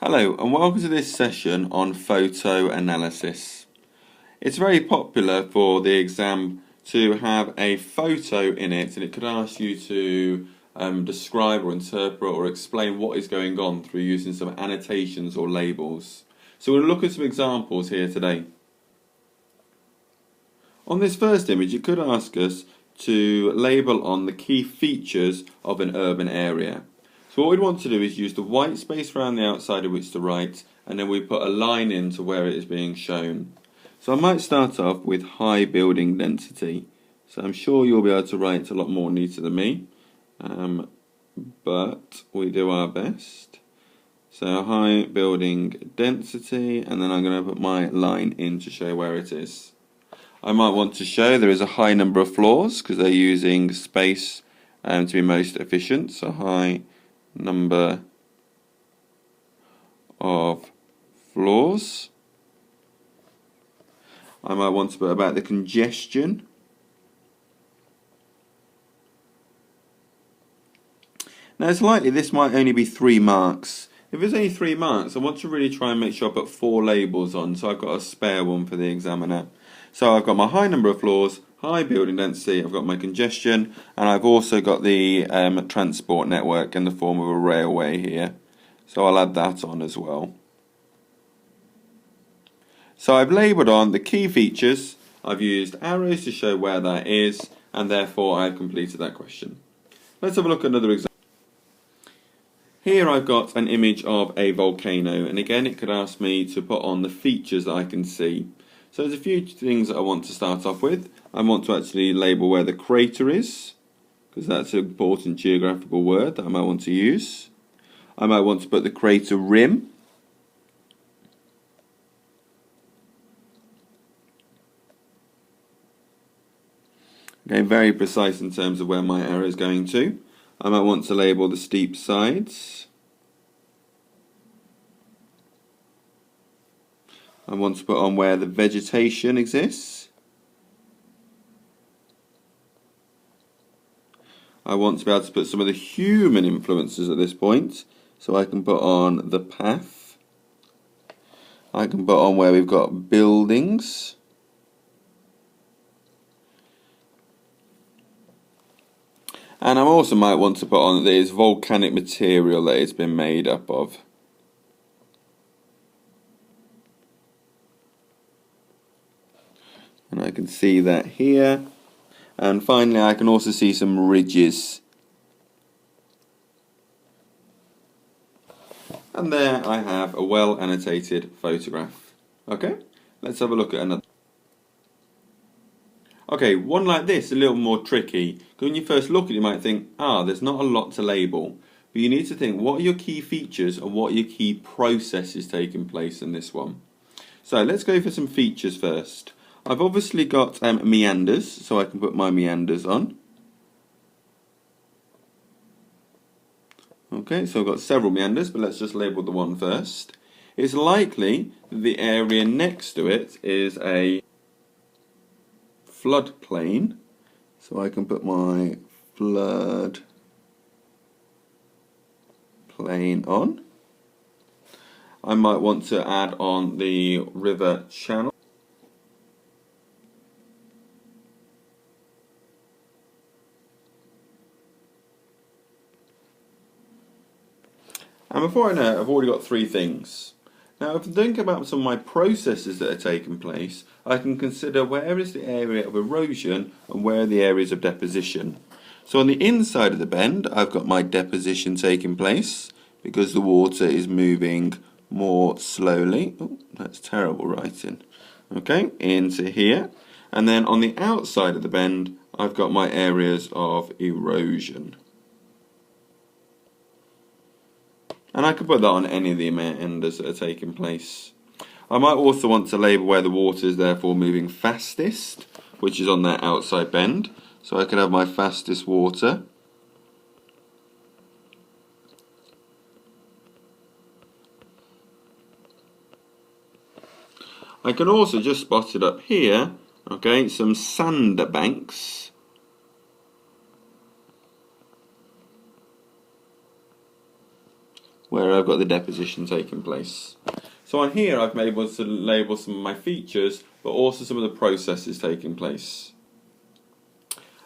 Hello and welcome to this session on photo analysis. It's very popular for the exam to have a photo in it, and it could ask you to describe or interpret or explain what is going on through using some annotations or labels. So we'll look at some examples here today. On this first image, it could ask us to label on the key features of an urban area. So what we'd want to do is use the white space around the outside of which to write, and then we put a line into where it is being shown. So I might start off with high building density. So I'm sure you'll be able to write a lot more neater than me, but we do our best. So high building density, and then I'm going to put my line in to show where it is. I might want to show there is a high number of floors because they're using space to be most efficient. So high number of floors. I might want to put about the congestion. Now it's likely this might only be 3 marks. If it's only 3 marks, I want to really try and make sure I put 4 labels on, so I've got a spare one for the examiner. So I've got my high number of floors, high building density, I've got my congestion, and I've also got the transport network in the form of a railway here. So I'll add that on as well. So I've labelled on the key features, I've used arrows to show where that is, and therefore I've completed that question. Let's have a look at another example. Here I've got an image of a volcano, and again it could ask me to put on the features that I can see. So there's a few things that I want to start off with. I want to actually label where the crater is, because that's an important geographical word that I might want to use. I might want to put the crater rim. Okay, very precise in terms of where my arrow is going to. I might want to label the steep sides. I want to put on where the vegetation exists. I want to be able to put some of the human influences at this point. So I can put on the path. I can put on where we've got buildings. And I also might want to put on this volcanic material that it's been made up of. And I can see that here. And finally I can also see some ridges. And there I have a well annotated photograph. Okay, let's have a look at another. Okay, one like this, a little more tricky. Because when you first look at it, you might think, there's not a lot to label. But you need to think, what are your key features and what are your key processes taking place in this one? So let's go for some features first. I've obviously got meanders, so I can put my meanders on. Okay, so I've got several meanders, but let's just label the one first. It's likely that the area next to it is a floodplain, so I can put my flood plain on. I might want to add on the river channel. And before I know it, I've already got 3 things. Now, if I think about some of my processes that are taking place, I can consider where is the area of erosion and where are the areas of deposition. So on the inside of the bend, I've got my deposition taking place because the water is moving more slowly. Oh, that's terrible writing. Okay, into here. And then on the outside of the bend, I've got my areas of erosion. And I could put that on any of the meanders that are taking place. I might also want to label where the water is therefore moving fastest, which is on that outside bend. So I could have my fastest water. I can also just spot it up here, okay, some sandbanks. where I've got the deposition taking place. So on here I've been able to label some of my features, but also some of the processes taking place.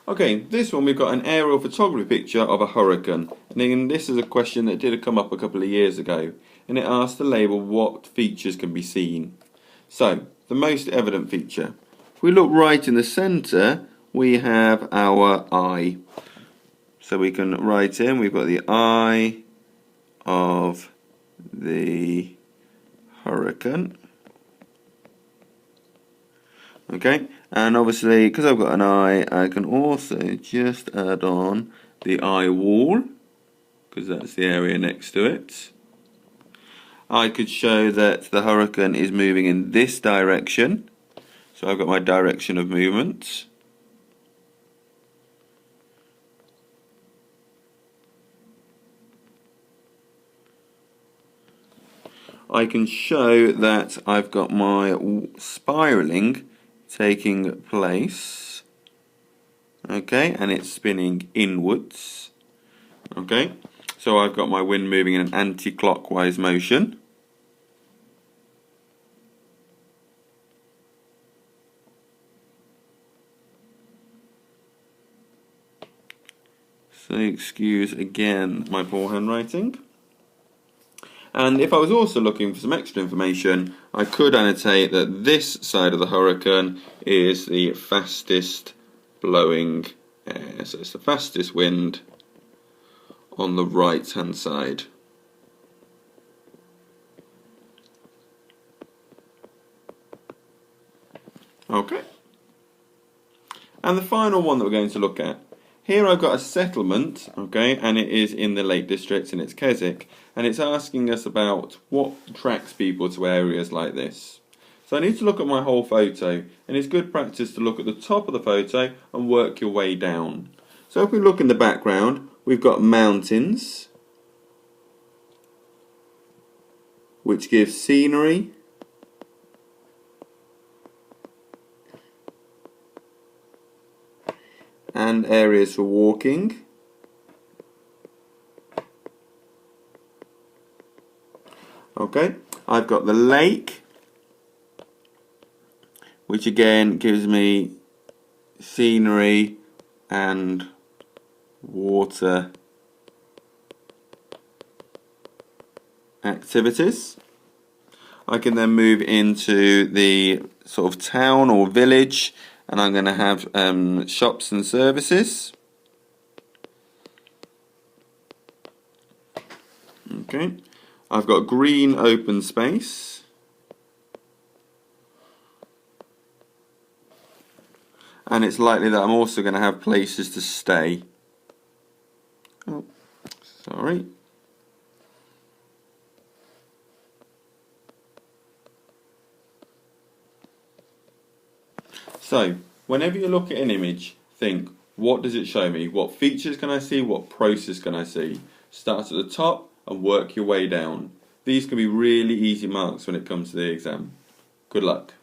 Okay, this one we've got an aerial photography picture of a hurricane. And again, this is a question that did come up a couple of years ago, and it asked to label what features can be seen. So, the most evident feature. If we look right in the centre, we have our eye. So we can write in, we've got the eye of the hurricane. Okay, and obviously because I've got an eye, I can also just add on the eye wall, because that's the area next to it. I could show that the hurricane is moving in this direction, so I've got my direction of movement. I can show that I've got my spiralling taking place, okay, and it's spinning inwards, okay, so I've got my wind moving in an anti-clockwise motion. So excuse again my poor handwriting. And if I was also looking for some extra information, I could annotate that this side of the hurricane is the fastest blowing air. So it's the fastest wind on the right hand side. Okay. And the final one that we're going to look at. Here I've got a settlement, okay, and it is in the Lake District and it's Keswick, and it's asking us about what attracts people to areas like this. So I need to look at my whole photo, and it's good practice to look at the top of the photo and work your way down. So if we look in the background, we've got mountains, which gives scenery. And areas for walking. Okay, I've got the lake, which again gives me scenery and water activities. I can then move into the sort of town or village, and I'm going to have shops and services. Okay, I've got green open space. And it's likely that I'm also going to have places to stay. Oh, sorry. So, whenever you look at an image, think, what does it show me? What features can I see? What process can I see? Start at the top and work your way down. These can be really easy marks when it comes to the exam. Good luck.